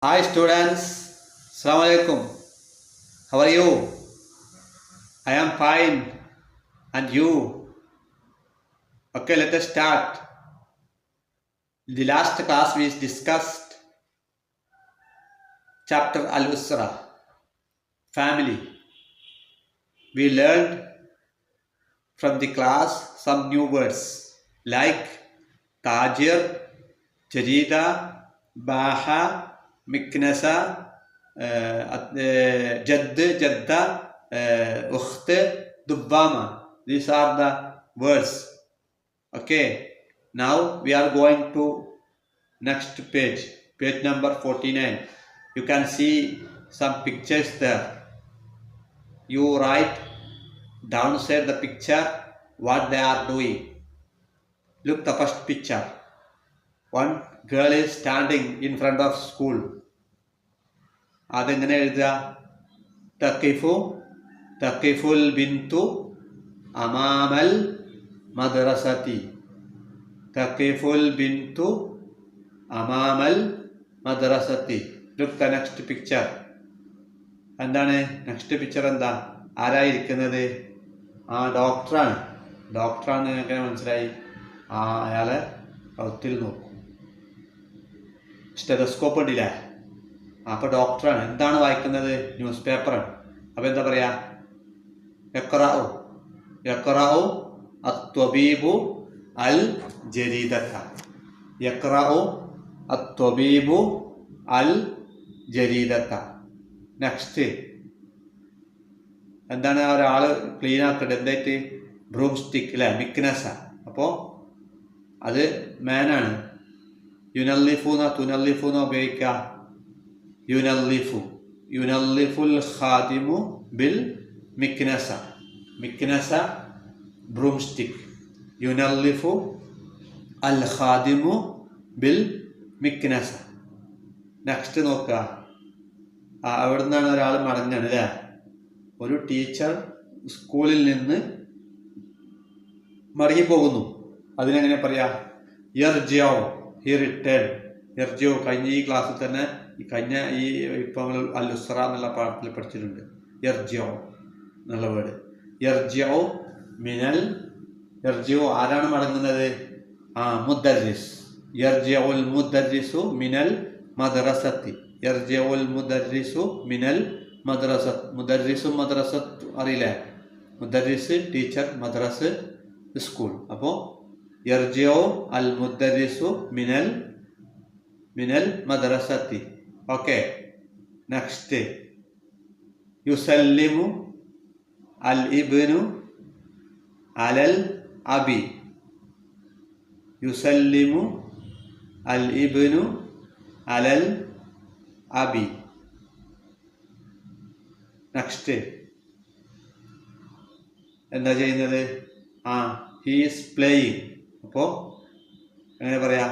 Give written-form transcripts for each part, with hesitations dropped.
Hi students, Assalamu alaikum. How are you? I am fine. And you? Okay, let us start. In the last class we discussed chapter Al-Usra, family. We learned from the class some new words like Tajir, Jarida, Baha, Miknasa, Jadd, Jadda, Ukht, Dubbama. These are the words. Okay, now we are going to next page number 49. You can see some pictures there. You write downside the picture what they are doing. Look the first picture. One girl is standing in front of school. അതെങ്ങനെ എഴുതുക? തഖിഫുൽ ബിന്തു അമാമൽ മദ്രസതി. തഖിഫുൽ ബിന്തു അമാമൽ മദ്രസതി. Look the next picture. എന്താണ് നെക്സ്റ്റ് പിക്ചർ? എന്താ? ആരായിരിക്കുന്നത്? ഡോക്ടറാണ്. ഡോക്ടറാണ് എങ്ങനെ മനസ്സിലായി? അയാളെ കൗത്തിൽ നോക്കും. സ്റ്റെതസ്കോപ്പ് ഉണ്ടില്ലേ? അപ്പോൾ ഡോക്ടറാണ്. എന്താണ് വായിക്കുന്നത്? ന്യൂസ് പേപ്പറാണ്. അപ്പോൾ എന്താ പറയുക? യഖ്റഉ അത്വബീബു അൽ ജരീദത. യഖ്റഉ അത്വബീബു അൽ ജരീദത. നെക്സ്റ്റ് എന്താണ്? ഒരാൾ ക്ലീൻ ആക്കട്ടെ. എന്തായിട്ട്? ബ്രൂം സ്റ്റിക്ക് അല്ലേ? മിക്നസ. അപ്പോൾ അത് മാനാണ്. തുനല്ലിഫു ഉപയോഗിക്കുക. യുനല്ലിഫുൽ ഖാദിമു ബിൽ മിക്നസ. മിക്നസ ബ്രൂം സ്റ്റിക്ക്. യുനല്ലിഫു അൽ ഖാദിമു ബിൽ മിക്നസ. നെക്സ്റ്റ് നോക്കുക. അവിടെ നിന്നാണ് ഒരാൾ മടങ്ങാണ് അല്ലേ? ഒരു ടീച്ചർ സ്കൂളിൽ നിന്ന് മടങ്ങിപ്പോകുന്നു. അതിനെങ്ങനെ പറയാ? യർജിഉ. He return. യർജിഉ കഴിഞ്ഞ ഈ ക്ലാസ്സിൽ തന്നെ ഇപ്പം നമ്മൾ അൽ-ഉസ്ര എന്നുള്ള പാഠത്തിൽ പഠിച്ചിട്ടുണ്ട്. യർജിഉ എന്നുള്ള വേർഡ്. യർജിഉ മിനൽ. യർജിഉ ആരാണ് മടങ്ങുന്നത്? മുദ്ദരിസ്. യർജിഉൽ മുദ്ദരിസു മിനൽ മദ്രസത്തി. യർജിഉൽ മുദ്ദരിസു മിനൽ മദ്രസത്ത്. മുദ്ദരിസും മദ്രസത്ത് അറിയില്ലേ? മുദ്ദരിസ് ടീച്ചർ, മദ്രസ് സ്കൂൾ. അപ്പോൾ യർജിഉ അൽ മുദ്ദരിസു മിനൽ മദ്രസത്തി. Okay, next. യുസല്ലിമു അൽ ഇബ്നു അലൽ അബി. യുസല്ലിമു അൽ ഇബ്നു അലൽ അബി. നെക്സ്റ്റ് എന്താ ചെയ്യുന്നത്? He is playing. അപ്പോൾ എങ്ങനെ പറയാ?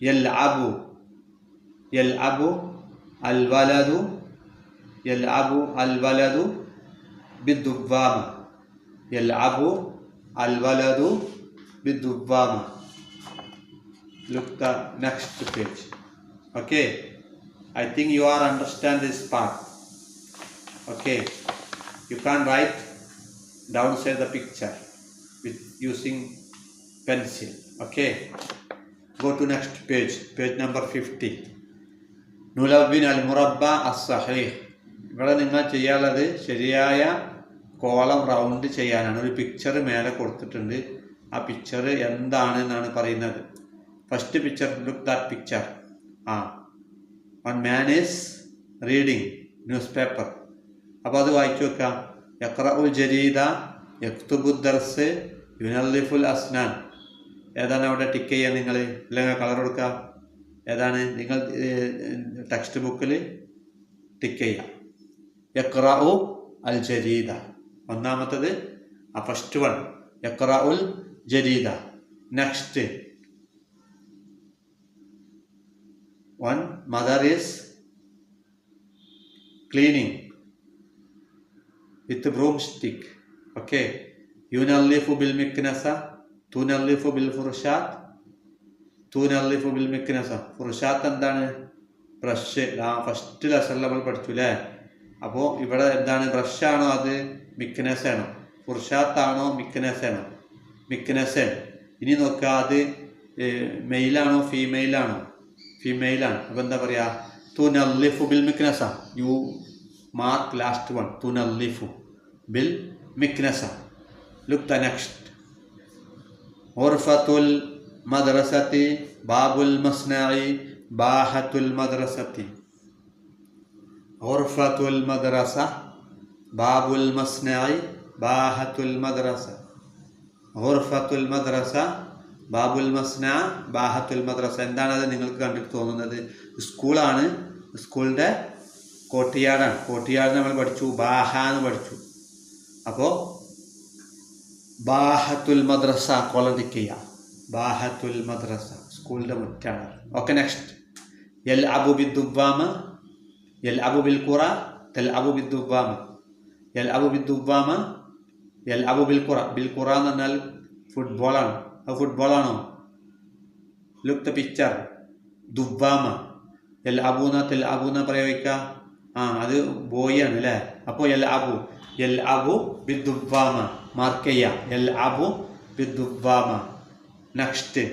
യൽഅബു അൽ വലദു ബിദ്ദുവ്വാമ. യൽഅബു അൽ വലദു ബിദ്ദുവ്വാമ. Look the next page. Okay, I think you are understand this part. Okay, you can write downside the picture with using pencil. Okay, go to next page number 50. നുലവ്വിൻ അൽ മുറബ്ബ അസ്സഹീഹ്. ഇവിടെ നിങ്ങൾ ചെയ്യാനുള്ളത് ശരിയായ column round ചെയ്യാനാണ്. ഒരു picture മേലെ കൊടുത്തിട്ടുണ്ട്. ആ picture എന്താണെന്നാണ് പറയുന്നത്. First picture, look that picture. One man is reading news paper. അപ്പോൾ അത് വായിച്ചു വെക്കാം. യഖ്റഉൽ ജരീദ, യക്തുബു ദർസ്, യുനല്ലിഫുൽ അസ്നാൻ. ഏതാണ് അവിടെ ടിക്ക് ചെയ്യുക നിങ്ങൾ? അല്ലെങ്കിൽ കളർ കൊടുക്കുക. ഏതാണ്? നിങ്ങൾ ടെക്സ്റ്റ് ബുക്കിൽ ടിക്ക് ചെയ്യാം. യഖ്റഉ അൽ ജരീദ. ഒന്നാമത്തത് ഫസ്റ്റ് വൺ യഖ്റഉൽ ജരീദ. Next one mother is cleaning with broomstick. Okay, yunallifu bil miknasa, tunallifu bil furushat. Tunallifu bil miknasa. Furushat എന്താണ്? ബ്രഷ് ഫസ്റ്റ് ലെസണിൽ നമ്മൾ പഠിച്ചു അല്ലേ. അപ്പോൾ ഇവിടെ എന്താണ്, ബ്രഷാണോ അത് മിക്നസ് ആണോ, ഫുർഷാത്താണോ മിക്നസ് ആണോ, മിക്നസ് ആണ്. ഇനി നോക്കുക അത് മെയിലാണോ ഫീമെയിലാണോ, ഫീമെയിലാണ്. അപ്പോൾ എന്താ പറയുക, തുനല്ലിഫു ബിൽ മിക്നസ. യു മാർക്ക് ലാസ്റ്റ് വൺ, തുനല്ലിഫു ബിൽ മിക്നസ. Look the next. ഗുർഫത്തുൽ മദ്രസത്തി ബാബുൽ മസ്നഇ ബാഹത്തുൽ മദ്രസത്തി. ഗുർഫത്തുൽ മദ്രസ ബാബുൽ മസ്നഇ ബാഹത്തുൽ മദ്രസ. ഗുർഫത്തുൽ മദ്രസ ബാബുൽ മസ്ന ബാഹത്തുൽ മദ്രസ. എന്താണത് നിങ്ങൾക്ക് കണ്ടിട്ട് തോന്നുന്നത്? സ്കൂളാണ്, സ്കൂളിൻ്റെ കോട്ടിയാടാണ്. കോട്ടിയാട് നമ്മൾ പഠിച്ചു, ബാഹ എന്ന് പഠിച്ചു. അപ്പോൾ ബാഹത്തുൽ മദ്രസ കൊളതിക്കുക, ബാഹത്തുൽ മദ്രസ സ്കൂളിൻ്റെ മുറ്റാണ്. Okay next. യൽ അബു ബിദ്ദുവാമ, യൽ അബു ബിൽ ഖുറ, തെൽ അബു ബിദ്ദുവാമ. യൽ അബു ബിദ്ദുവാമ, യൽ അബു ബിൽ ഖുറ. ബിൽ ഖുറ എന്ന് പറഞ്ഞാൽ ഫുട്ബോളാണ്. അത് ഫുട്ബോളാണോ? Look the picture. ദുവാമ, യൽ അബൂന തെൽ അബൂന പ്രയോഗിക്കുക. അത് ബോയ് ആണ് അല്ലേ. അപ്പോൾ യൽ അബു, യൽ അബു ബിദ്ദുവാമ മാർക്ക് ചെയ്യുക. യൽ അബു ബിദ്ദുവാമ. നെക്സ്റ്റ്.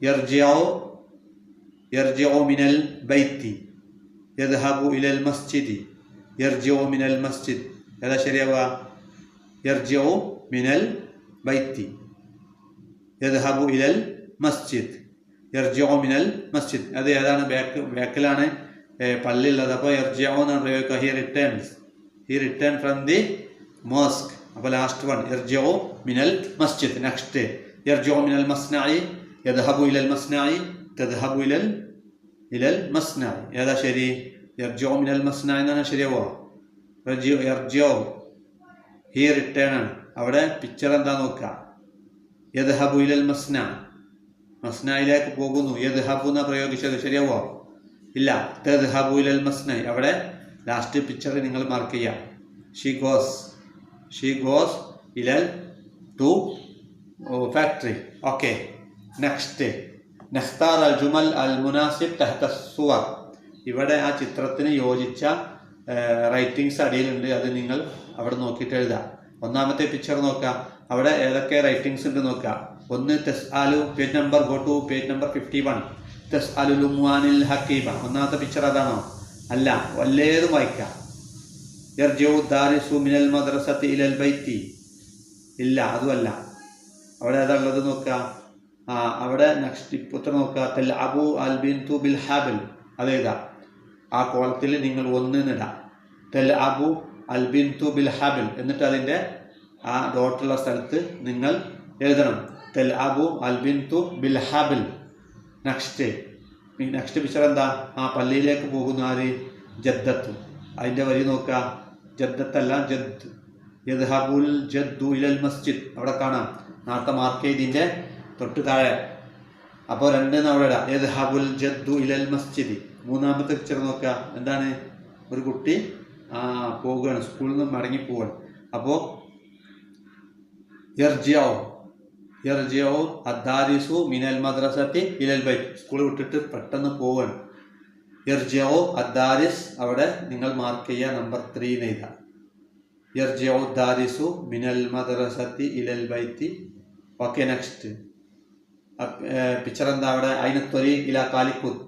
യർജിഉ, യർജിഉ മിനൽ ബൈത്തി യദ്ഹബു ഇലൽ മസ്ജിദി. യർജിഉ മിനൽ മസ്ജിദ്. ഏതാ ശരിയാവുക? യർജിഉ മിനൽ ബൈത്തി യദ്ഹബു ഇലൽ മസ്ജിദ്. യർജിഉ മിനൽ മസ്ജിദ്. അത് ഏതാണ്? ബാക്കിലാണ് പള്ളിയുള്ളത്. അപ്പോൾ യർജിഉ എന്നാണ് പ്രയോഗിക്കുക. He returns, he return from the mosque. അപ്പോൾ ലാസ്റ്റ് വൺ യർജിഉ മിനൽ മസ്ജിദ്. നെക്സ്റ്റ്. യർജിഉ മിനൽ മസ്നഇ യദ്ഹബു ഇലൽ മസ്നഇ തദ്ഹബു ഇലൽ മസ്നഇ. ഏതാ ശരി? യർജിഉ മിനൽ മസ്നഇ എന്നാണ് ശരിയാവുക. യർജിഉ ഹി റിട്ടേൺ ആണ്. അവിടെ പിക്ചർ എന്താ നോക്കുക. യദ്ഹബു ഇലൽ മസ്ന, മസ്നയിലേക്ക് പോകുന്നു. യദ്ഹബു എന്ന പ്രയോഗിച്ചത് ശരിയാവോ? ഇല്ല. തദ്ഹബു ഇലൽ മസ്ന. അവിടെ ലാസ്റ്റ് പിക്ചർ നിങ്ങൾ മാർക്ക് ചെയ്യുക. ഷീ ഗോസ്, ഷീ ഗോസ് ഇലൽ ടു ഫാക്ടറി. Okay next. നഖ്താർ അൽ ജുമൽ അൽ മുനാസിബ് തഹ്ത സുവർ. ഇവിടെ ആ ചിത്രത്തിന് യോജിച്ച റൈറ്റിങ്സ് അടിയിലുണ്ട്. അത് നിങ്ങൾ അവിടെ നോക്കിയിട്ട് എഴുതാം. ഒന്നാമത്തെ പിക്ചർ നോക്കാം. അവിടെ ഏതൊക്കെ റൈറ്റിങ്സ് ഉണ്ട് നോക്കാം. ഒന്ന് തസ്അലു, page number go to page number 51. തസ്അലു ലുംവാനിൽ ഹക്കീബ. ഒന്നാമത്തെ പിക്ചർ അതാണോ? അല്ല, വല്ലേതും വായിക്കാം. യർജിഉ ദാരിസു മിനൽ മദ്രസത്തി ഇലൽ ബൈത്തി. ഇല്ല, അതുമല്ല. അവിടെ ഏതാ ഉള്ളത് നോക്കുക. അവിടെ നെക്സ്റ്റ് ഇപ്പുറത്ത് നോക്കുക. തെൽ അബു അൽ ബിന്തു ബിൽ ഹാബിൽ. അതേതാ? ആ കോളത്തിൽ നിങ്ങൾ ഒന്ന് ഇടാം. തെൽ അബു അൽ ബിന്തു ബിൽ ഹാബിൽ. എന്നിട്ട് അതിൻ്റെ ആ ഡോട്ടുള്ള സ്ഥലത്ത് നിങ്ങൾ എഴുതണം തെൽ അബു അൽ ബിന്തു ബിൽ ഹാബിൽ. നെക്സ്റ്റ്. നെക്സ്റ്റ് പിക്ചർ എന്താ? പള്ളിയിലേക്ക് പോകുന്ന ആര്? ജദ്ദത്ത്. അതിൻ്റെ വരി നോക്കുക. ജദ്ദത്തല്ല, ജദ്. യദ്ഹബുൽ ജദ്ദു ഇലൽ മസ്ജിദ്. അവിടെ കാണാം, നേരത്തെ മാർക്ക് ചെയ്തിൻ്റെ തൊട്ട് താഴെ. അപ്പോൾ 2 അവിടെ ഇടാം. യദ്ഹബുൽ ജദ്ദു ഇലൽ മസ്ജിദ്. മൂന്നാമത്തെ പിക്ചർ നോക്കുക. എന്താണ്? ഒരു കുട്ടി പോവുകയാണ്, സ്കൂളിൽ നിന്ന് മടങ്ങി പോവുകയാണ്. അപ്പോൾ യർജിഉ, യർജിഉ അദ്ദാരിസു മിനൽ മദ്രസത്തി ഇലൽ ബൈത്ത്. സ്കൂൾ വിട്ടിട്ട് പെട്ടെന്ന് പോവുകയാണ്. യർജിഉ അദ്ദാരിസ്. അവിടെ നിങ്ങൾ മാർക്ക് ചെയ്യുക നമ്പർ 3 എഴുതുക. യർജിഉ ദാരിസു മിനൽ മദ്രസത്തി ഇലൽ ബൈത്തി. Okay next. പിക്ചർ എന്താ? അവിടെ അയിന ത്വരീഖ് ഇലാ Calicut.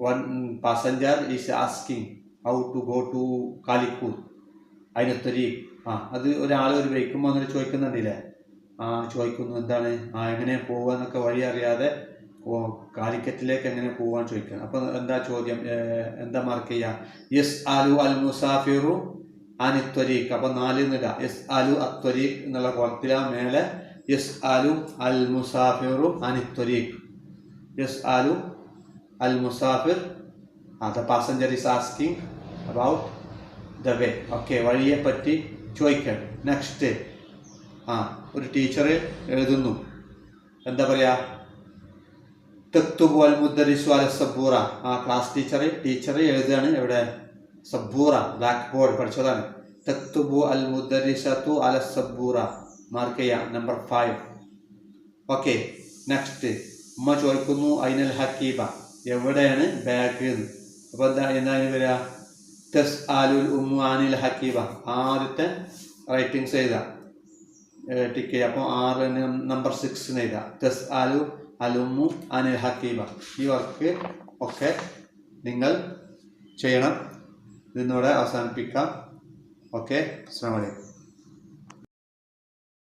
One passenger is asking how to go to Calicut. അയിന ത്വരീഖ്. അത് ഒരാൾ ഒരു ബൈക്കും വന്നിട്ട് ചോദിക്കുന്നുണ്ടല്ലേ. ചോദിക്കുന്നു എന്താണ്, എങ്ങനെ പോവുക എന്നൊക്കെ വഴി അറിയാതെ കാലിക്കറ്റിലേക്ക് എങ്ങനെ പോകാൻ ചോദിക്കണം. അപ്പോൾ എന്താ ചോദ്യം? എന്താ മാർക്ക് ചെയ്യുക? യസ് അലു അൽ മുസാഫിറു അനിത്വരീഖ്. അപ്പോൾ 4 നില. യസ് അലു അത്വരീഖ് എന്നുള്ള കോളത്തിലാ മേലെ യസ് അലു അൽ മുസാഫിറു അനിത്വരീഖ്. യസ് അലു അൽ മുസാഫിർ, the passenger is asking about the way. Okay, വഴിയെ പറ്റി ചോദിക്കണം. നെക്സ്റ്റ്. ഒരു ടീച്ചർ എഴുതുന്നു. എന്താ പറയുക? തക്തുബു അൽ മുദ്ദരിസു അല സബ്ബൂറ. ക്ലാസ് ടീച്ചർ എഴുതുകയാണ്. എവിടെ? സബ്ബൂറ, ബ്ലാക്ക് ബോർഡ് പഠിച്ചതാണ്. തക്തുബു അൽ മുദ്ദരിസത്തു അല സബ്ബൂറ. മാർക്ക് ചെയ്യാം നമ്പർ 5. Okay next. ഉമ്മ ചോദിക്കുന്നു അയിനൽ ഹക്കീബ. എവിടെയാണ് ബാഗ് എന്ന്. അപ്പോൾ എന്താണ് വരിക? തെസ് ആലുൽ ഉമ്മു അനിൽ ഹക്കീബ. ആദ്യത്തെ റൈറ്റിങ്സ് എഴുതാം, ടിക്ക് ചെയ്യുക. അപ്പോൾ 6 നമ്പർ 6 എഴുതാം. തെസ് ആലു അൽ ഉമ്മു അനിൽ ഹക്കീബ. ഈ വർക്ക് ഒക്കെ നിങ്ങൾ ചെയ്യണം. ഇതിനോടെ അവസാനിപ്പിക്കാം. ഓക്കെ, അസ്സലാമു അലൈക്കും.